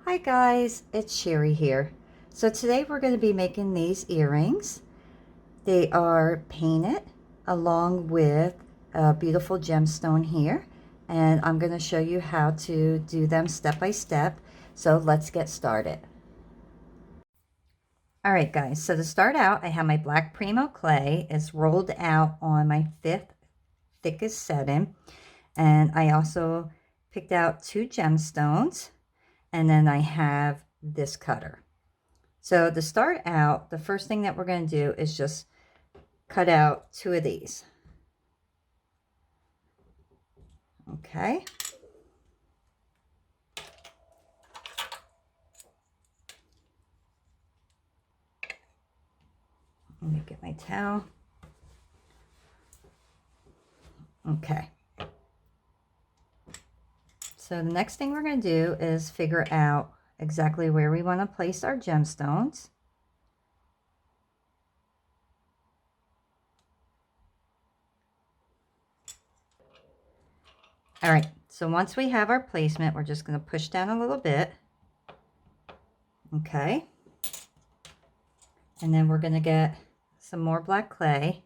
Hi guys, it's Sherry here. So today we're going to be making these earrings. They are painted along with a beautiful gemstone here, and I'm going to show you how to do them step by step. So let's get started. All right guys, so to start out, I have my black Primo clay. It's rolled out on my 5th thickest setting, and I also picked out 2 gemstones, and then I have this cutter. So to start out, the first thing that we're going to do is just cut out 2 of these. Okay. Let me get my towel. Okay. So the next thing we're going to do is figure out exactly where we want to place our gemstones. All right, so once we have our placement, we're just going to push down a little bit. Okay. And then we're going to get some more black clay,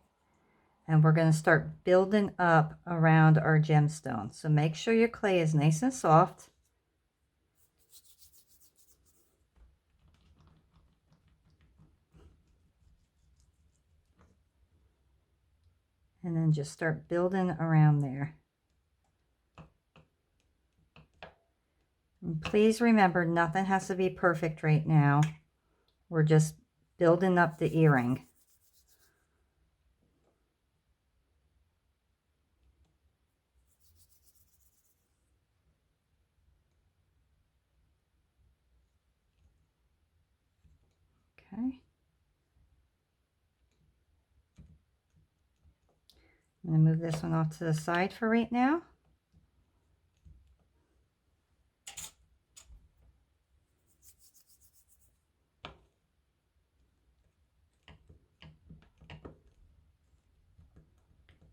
and we're going to start building up around our gemstones. So make sure your clay is nice and soft. And then just start building around there. And please remember, nothing has to be perfect right now. We're just building up the earring. Okay. I'm going to move this one off to the side for right now.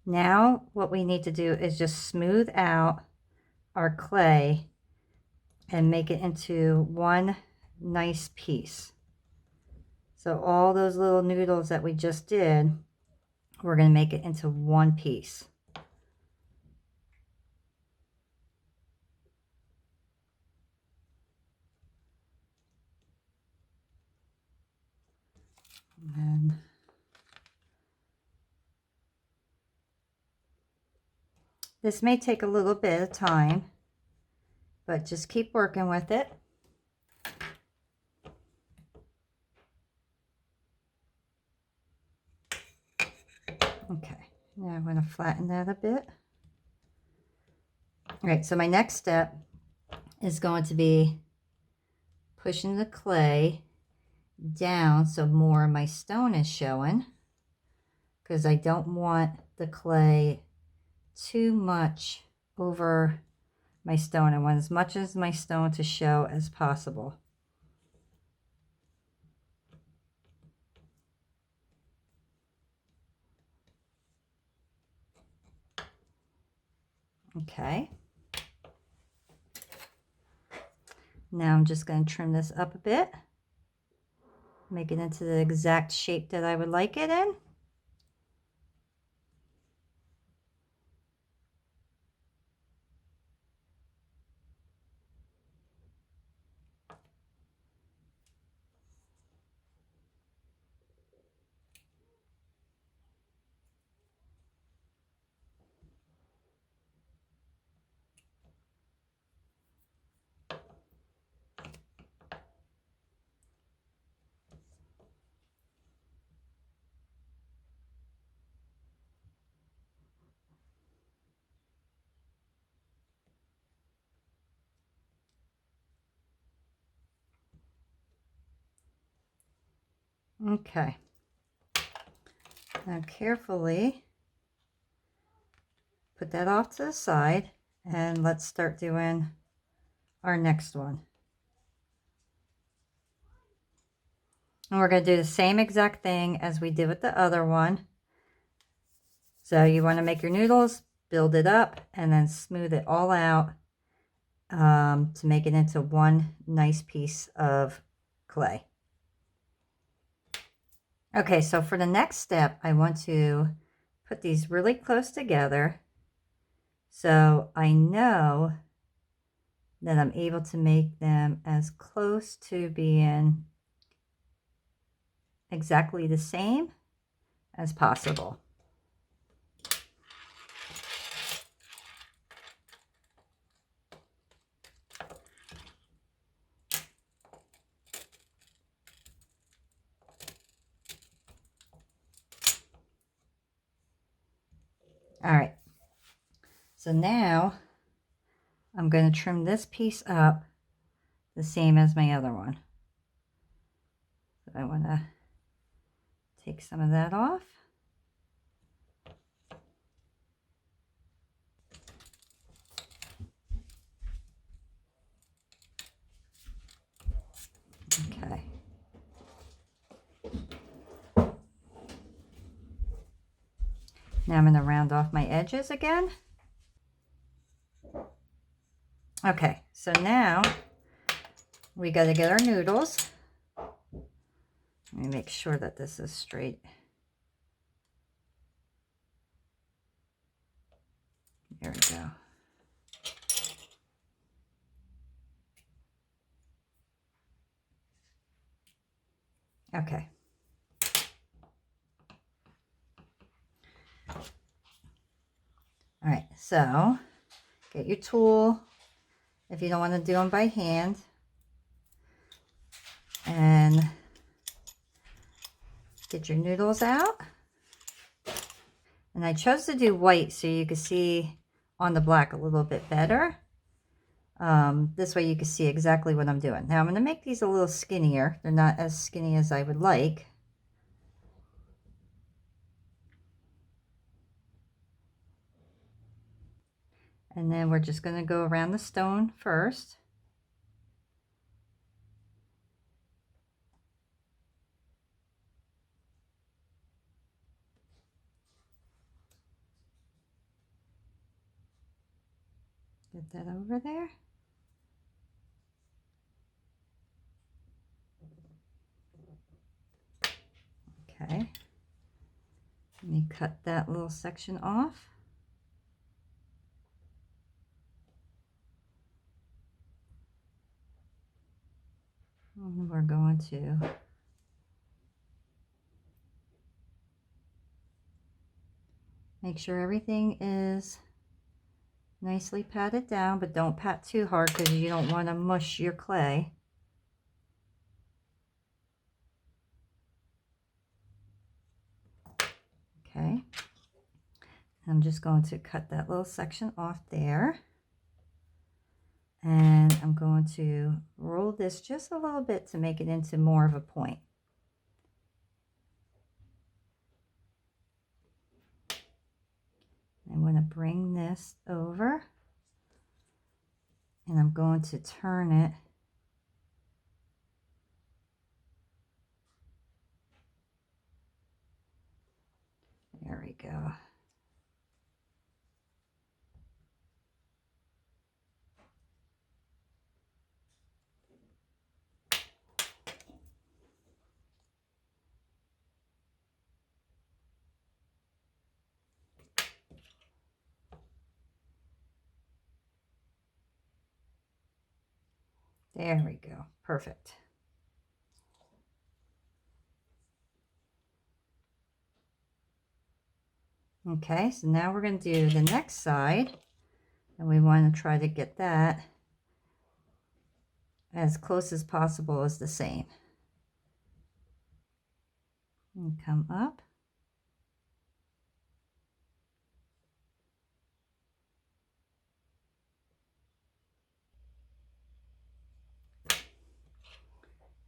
Now what we need to do is just smooth out our clay and make it into one nice piece. So all those little noodles that we just did, we're going to make it into one piece. And this may take a little bit of time, but just keep working with it. Okay, now I'm going to flatten that a bit. All right, so my next step is going to be pushing the clay down so more of my stone is showing, because I don't want the clay too much over my stone. I want as much as my stone to show as possible. Okay. Now I'm just going to trim this up a bit, make it into the exact shape that I would like it in. Okay. Now carefully put that off to the side, and let's start doing our next one. And we're going to do the same exact thing as we did with the other one. So you want to make your noodles, build it up, and then smooth it all out to make it into one nice piece of clay. Okay, so for the next step, I want to put these really close together so I know that I'm able to make them as close to being exactly the same as possible. All right, so now I'm going to trim this piece up the same as my other one. So I want to take some of that off. Okay. Now I'm going to round off my edges again. Okay, so now we got to get our noodles. Let me make sure that this is straight. There we go. Okay. All right, so get your tool if you don't want to do them by hand. And get your noodles out. And I chose to do white so you can see on the black a little bit better. This way you can see exactly what I'm doing. Now I'm going to make these a little skinnier. They're not as skinny as I would like. And then we're just going to go around the stone first. Get that over there. Okay. Let me cut that little section off. And we're going to make sure everything is nicely patted down, but don't pat too hard because you don't want to mush your clay. Okay. I'm just going to cut that little section off there. And I'm going to roll this just a little bit to make it into more of a point. I'm going to bring this over and I'm going to turn it there we go. There we go. Perfect. Okay, so now we're going to do the next side, and we want to try to get that as close as possible as the same. And come up.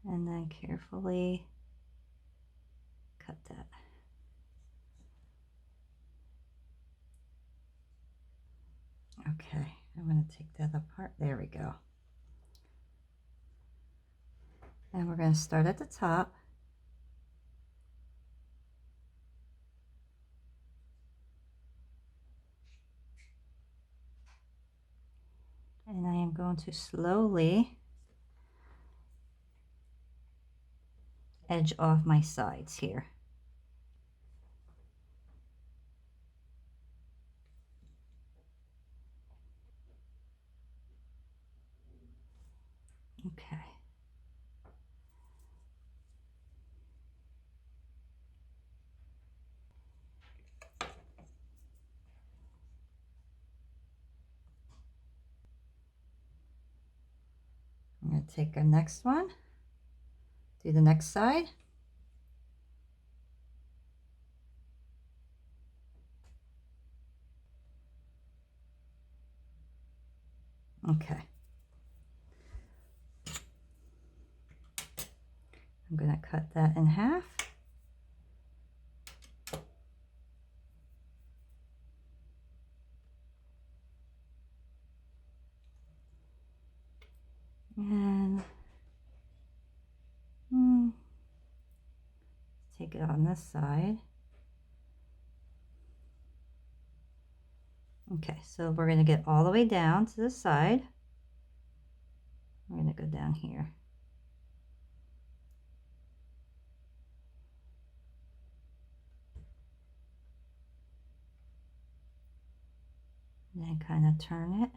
And then carefully cut that. Okay, I'm going to take that apart. There we go. And we're going to start at the top. And I am going to slowly edge off my sides here. Okay. I'm going to take our next one, do the next side. Okay. I'm going to cut that in half. And take it on this side. Okay, so we're going to get all the way down to the side. We're going to go down here. And then kind of turn it.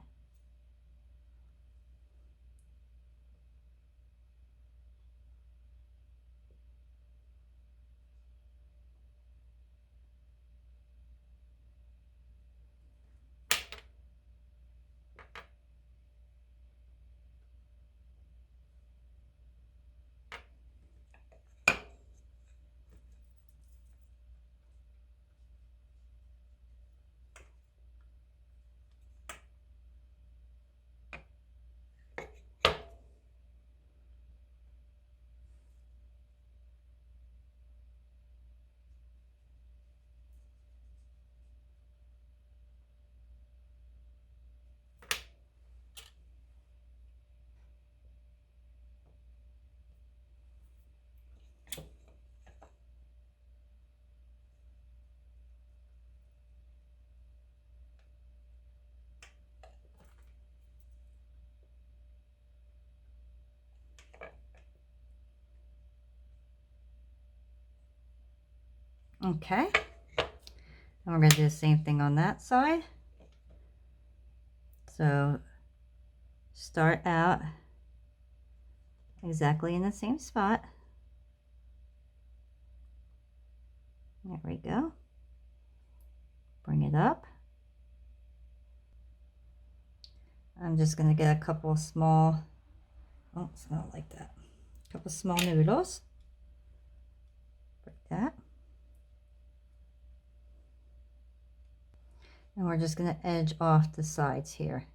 Okay, and we're going to do the same thing on that side. So start out exactly in the same spot. There we go. Bring it up. I'm just going to get a couple small, oh, it's not like that. A couple small noodles. Like that. And we're just going to edge off the sides here.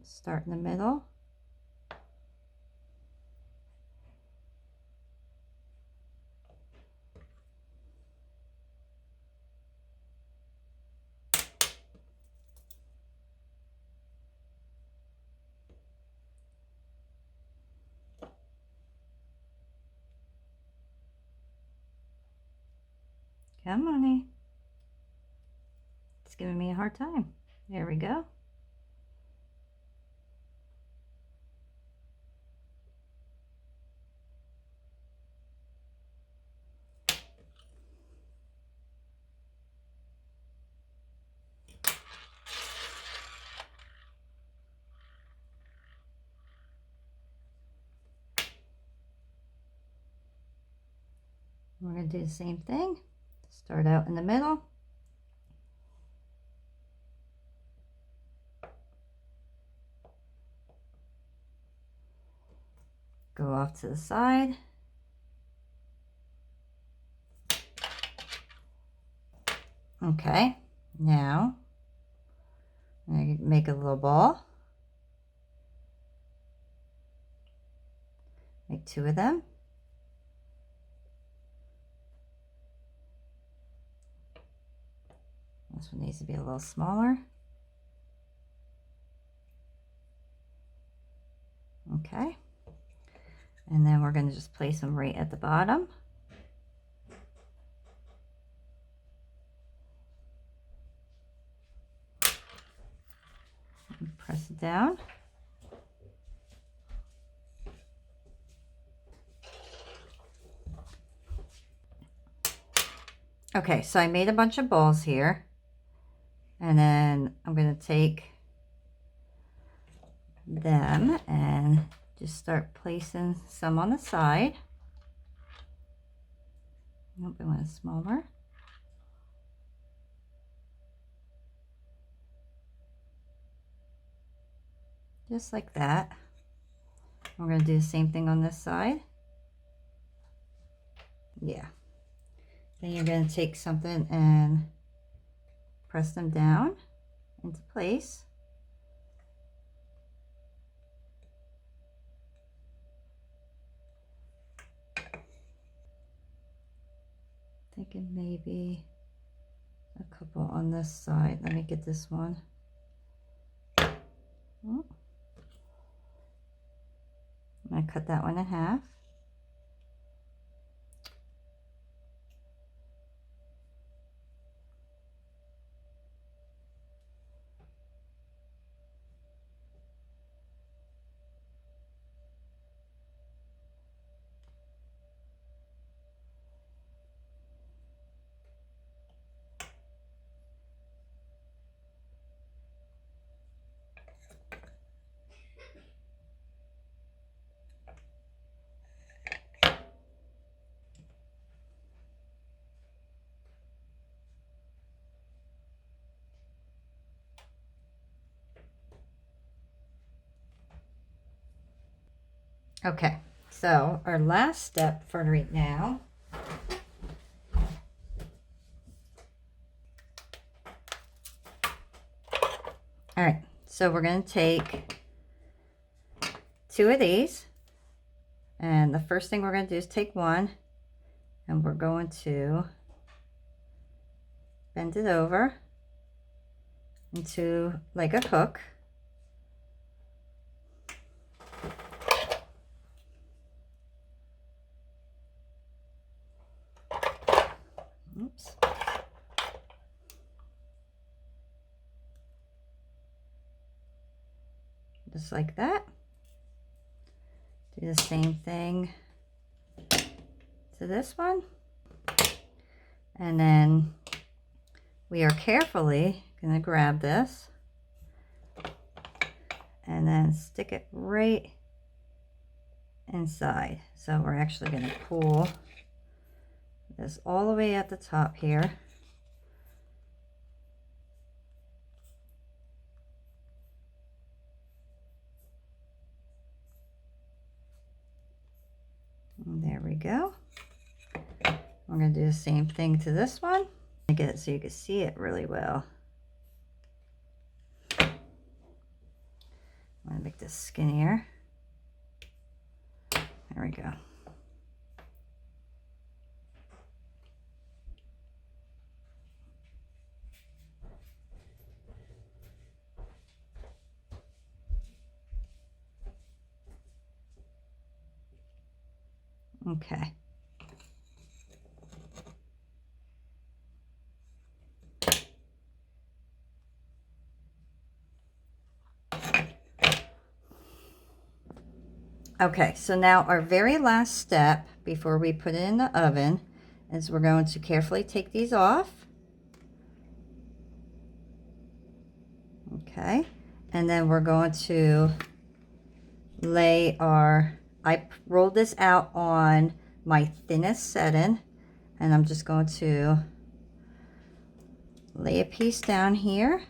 Start in the middle. Come on, it's giving me a hard time. There we go. We're going to do the same thing. Start out in the middle. Go off to the side. Okay, now I'm going to make a little ball. Make 2 of them. This one needs to be a little smaller. Okay. And then we're going to just place them right at the bottom. down. Okay, so I made a bunch of balls here, and then I'm going to take them and just start placing some on the side. Nope, I want it smaller. Just like that. We're going to do the same thing on this side. Yeah. Then you're going to take something and press them down into place. Thinking maybe a couple on this side. Let me get this one. I'm going to cut that one in half. Okay, so our last step for right now all right, so we're going to take 2 of these, and the first thing we're going to do is take one, and we're going to bend it over into like a hook. Oops. Just like that. Do the same thing to this one. And then we are carefully going to grab this and then stick it right inside. So we're actually going to pull this all the way at the top here. And there we go. We're going to do the same thing to this one. Get it so you can see it really well. I'm going to make this skinnier. There we go. Okay. Okay, so now our very last step before we put it in the oven is we're going to carefully take these off. Okay, and then we're going to lay I rolled this out on my thinnest setting, and I'm just going to lay a piece down here,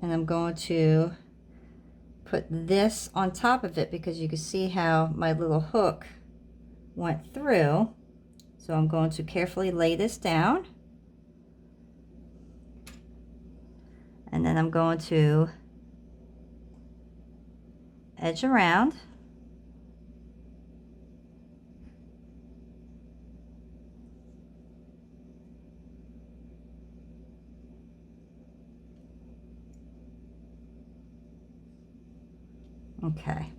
and I'm going to put this on top of it because you can see how my little hook went through. So I'm going to carefully lay this down, and then I'm going to edge around. Okay.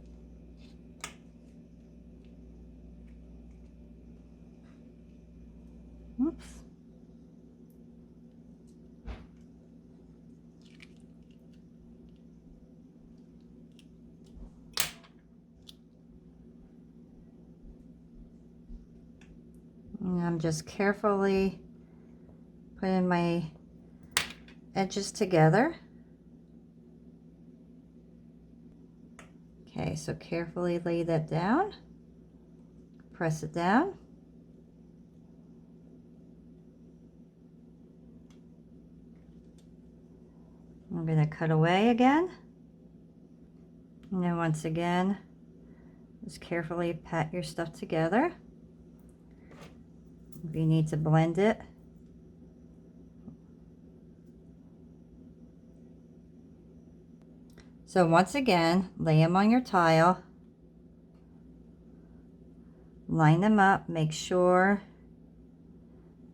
Oops. I'm just carefully putting my edges together. Okay, so carefully lay that down, press it down. I'm going to cut away again. And then once again, just carefully pat your stuff together. If you need to blend it. So once again, lay them on your tile. Line them up, make sure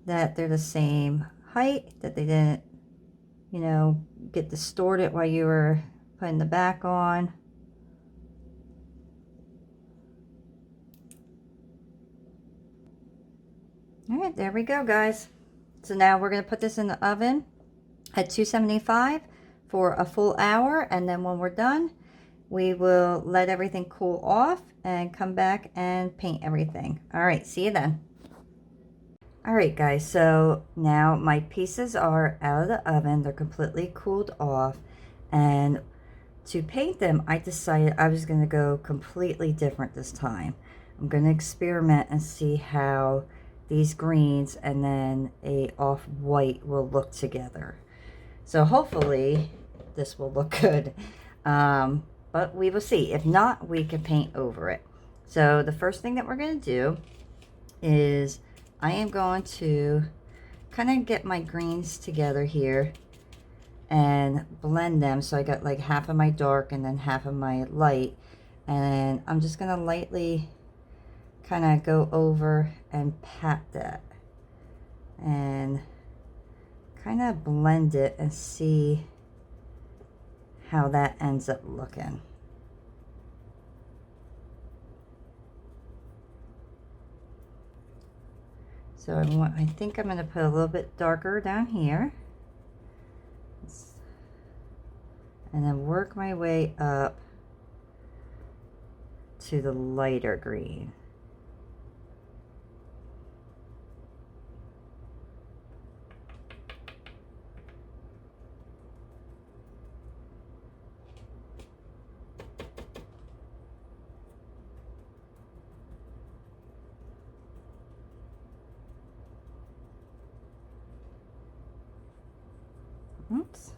that they're the same height, that they didn't, you know, get distorted while you were putting the back on. All right, there we go, guys. So now we're going to put this in the oven at 275 for a full hour, and then when we're done, we will let everything cool off and come back and paint everything. All right, see you then. All right, guys, so now my pieces are out of the oven. They're completely cooled off, and to paint them, I decided I was going to go completely different this time. I'm going to experiment and see how these greens and then a off-white will look together. So hopefully this will look good, but we will see. If not, we can paint over it. So the first thing that we're going to do is I am going to kind of get my greens together here and blend them. So I got like half of my dark and then half of my light, and I'm just going to lightly kind of go over and pat that and kind of blend it and see how that ends up looking. So I think I'm going to put a little bit darker down here and then work my way up to the lighter green. Oops.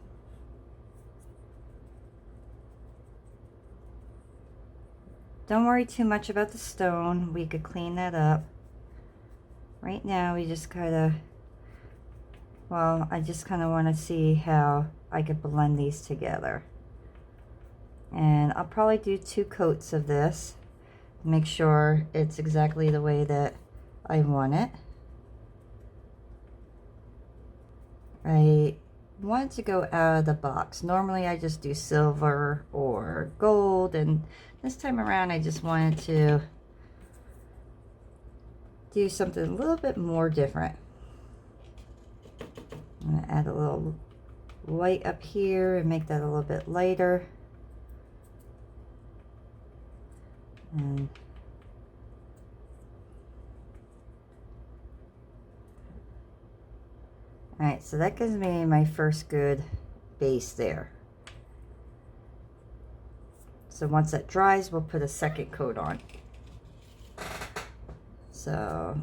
Don't worry too much about the stone. We could clean that up. Right now we just kind of, well, I just kind of want to see how I could blend these together. And I'll probably do 2 coats of this. Make sure it's exactly the way that I want it. I wanted to go out of the box. Normally I just do silver or gold, and this time around I just wanted to do something a little bit more different. I'm going to add a little white up here and make that a little bit lighter. And all right, so that gives me my first good base there. So once that dries, we'll put a second coat on. So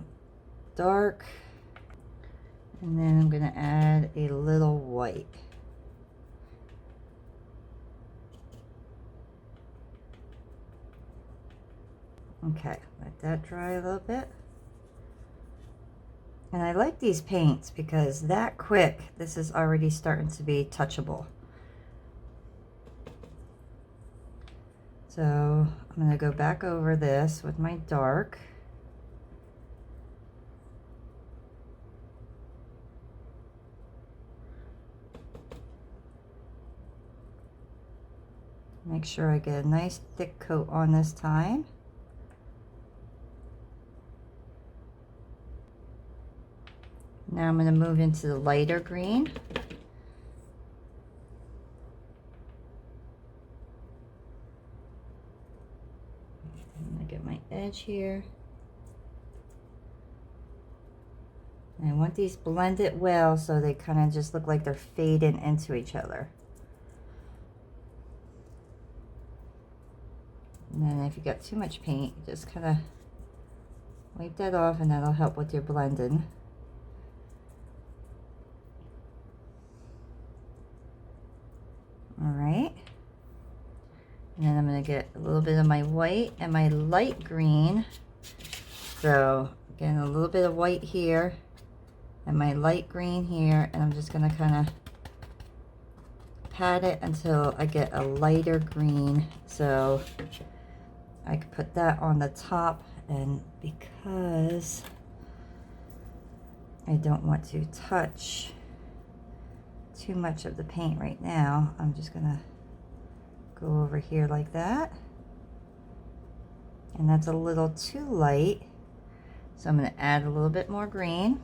dark, and then I'm going to add a little white. Okay, let that dry a little bit. And I like these paints because that quick, this is already starting to be touchable. So I'm going to go back over this with my dark. Make sure I get a nice thick coat on this time. Now I'm going to move into the lighter green. I'm going to get my edge here. And I want these blended well so they kind of just look like they're fading into each other. And then if you got too much paint, you just kind of wipe that off, and that'll help with your blending. All right. And then I'm going to get a little bit of my white and my light green. So again, a little bit of white here and my light green here, and I'm just going to kind of pat it until I get a lighter green. So I could put that on the top, and because I don't want to touch too much of the paint right now, I'm just going to go over here like that. And that's a little too light, so I'm going to add a little bit more green.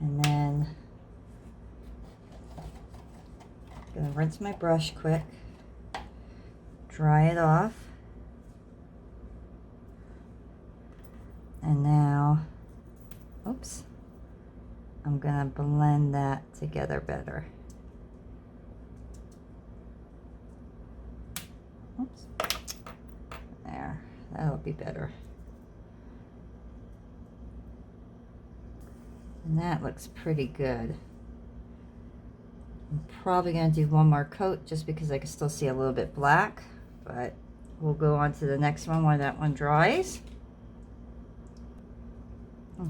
And then I'm going to rinse my brush quick, dry it off, and now, oops, I'm going to blend that together better. Oops. There, that'll be better. And that looks pretty good. I'm probably going to do one more coat just because I can still see a little bit black, but we'll go on to the next one when that one dries.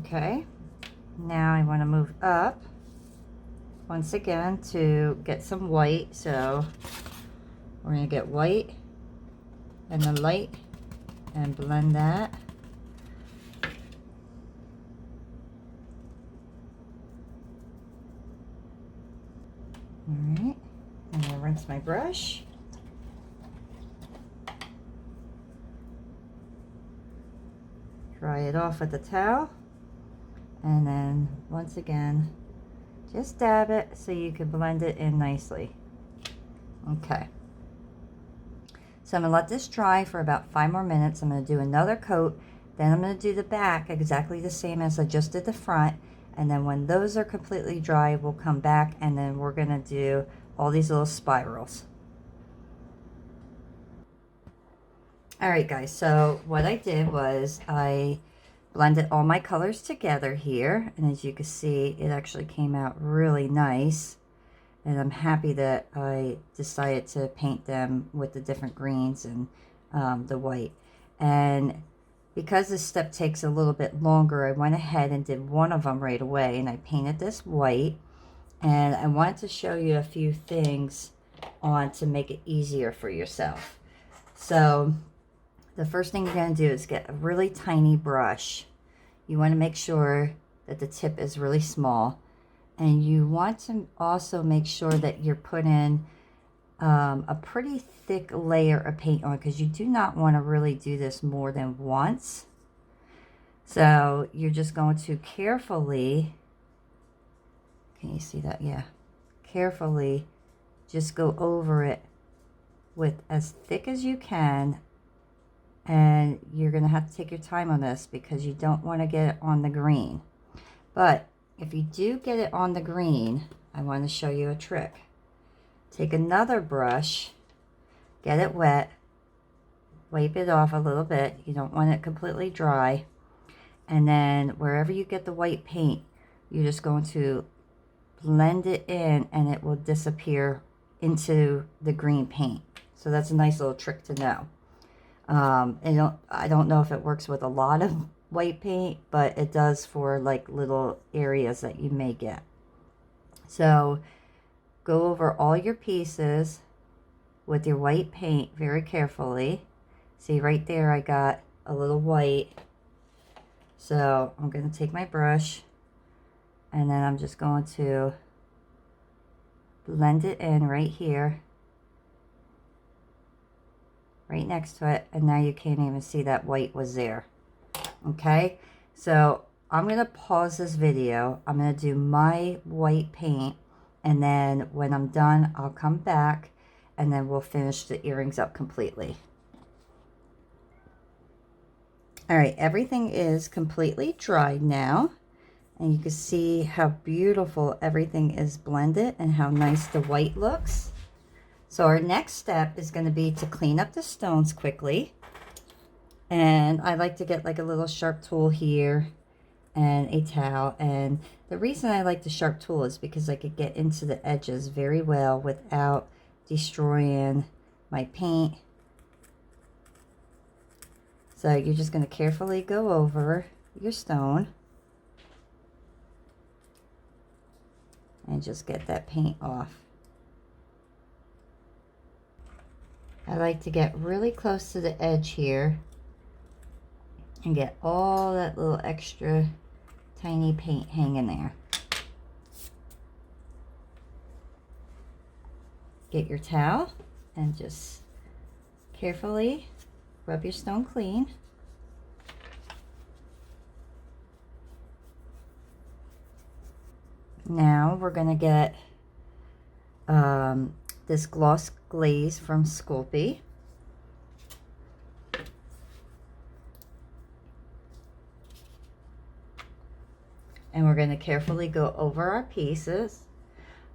Okay, now I want to move up once again to get some white. So we're going to get white and the light and blend that. All right, I'm going to rinse my brush. Dry it off with a towel. And then once again, just dab it so you can blend it in nicely. Okay. So I'm going to let this dry for about 5 more minutes. I'm going to do another coat. Then I'm going to do the back exactly the same as I just did the front. And then when those are completely dry, we'll come back and then we're going to do all these little spirals. All right, guys. So what I did was I blended all my colors together here, and as you can see, it actually came out really nice, and I'm happy that I decided to paint them with the different greens and the white. And because this step takes a little bit longer, I went ahead and did one of them right away, and I painted this white. And I wanted to show you a few things on to make it easier for yourself. So the first thing you're going to do is get a really tiny brush. You want to make sure that the tip is really small. And you want to also make sure that you're putting a pretty thick layer of paint on, because you do not want to really do this more than once. So you're just going to carefully, can you see that? Yeah. Carefully just go over it with as thick as you can. And you're going to have to take your time on this because you don't want to get it on the green. But if you do get it on the green, I want to show you a trick. Take another brush, get it wet, wipe it off a little bit. You don't want it completely dry. And then wherever you get the white paint, you're just going to blend it in and it will disappear into the green paint. So that's a nice little trick to know. I don't know if it works with a lot of white paint, but it does for like little areas that you may get. So go over all your pieces with your white paint very carefully. See right there, I got a little white. So I'm going to take my brush and then I'm just going to blend it in right here, right next to it, and now you can't even see that white was there. Okay, so I'm going to pause this video. I'm going to do my white paint, and then when I'm done, I'll come back and then we'll finish the earrings up completely. All right, everything is completely dried now, and you can see how beautiful everything is blended and how nice the white looks. So our next step is going to be to clean up the stones quickly. And I like to get like a little sharp tool here and a towel. And the reason I like the sharp tool is because I could get into the edges very well without destroying my paint. So you're just going to carefully go over your stone and just get that paint off. I like to get really close to the edge here and get all that little extra tiny paint hanging there. Get your towel and just carefully rub your stone clean. Now we're going to get this gloss glaze from Sculpey. And we're going to carefully go over our pieces.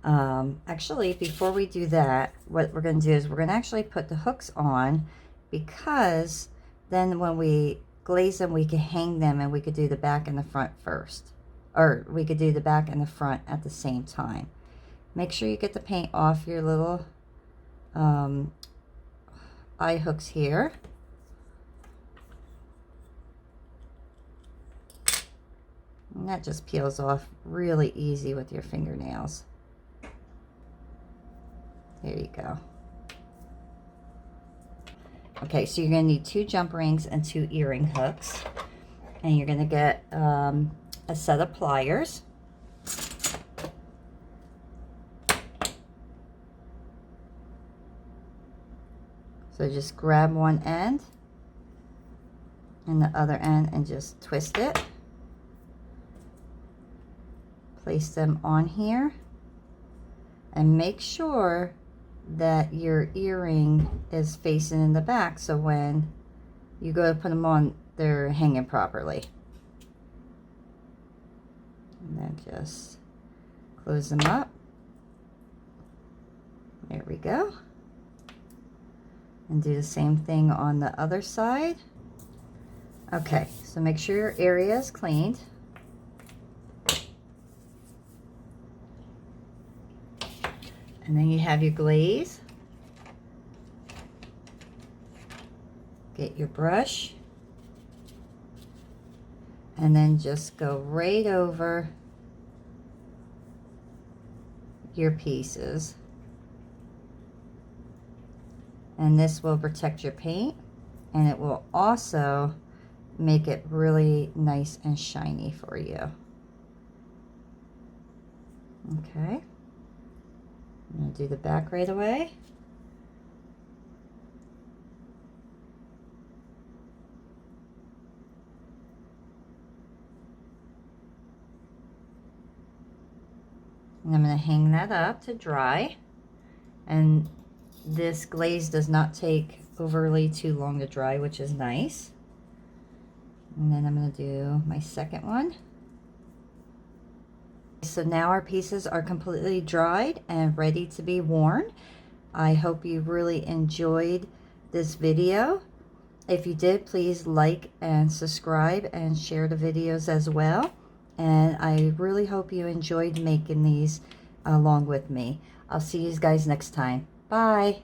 Actually, before we do that, what we're going to do is we're going to actually put the hooks on, because then when we glaze them, we can hang them, and we could do the back and the front first. Or we could do the back and the front at the same time. Make sure you get the paint off your little eye hooks here. And that just peels off really easy with your fingernails. There you go. Okay, so you're going to need 2 jump rings and 2 earring hooks. And you're going to get a set of pliers. So just grab one end and the other end and just twist it. Place them on here and make sure that your earring is facing in the back, so when you go to put them on, they're hanging properly. And then just close them up. There we go. And do the same thing on the other side. Okay, so make sure your area is cleaned. And then you have your glaze. Get your brush. And then just go right over your pieces. And this will protect your paint, and it will also make it really nice and shiny for you. Okay. I'm going to do the back right away. And I'm going to hang that up to dry. And this glaze does not take overly too long to dry, which is nice. And then I'm going to do my second one. So now our pieces are completely dried and ready to be worn. I hope you really enjoyed this video. If you did, please like and subscribe and share the videos as well. And I really hope you enjoyed making these along with me. I'll see you guys next time. Bye.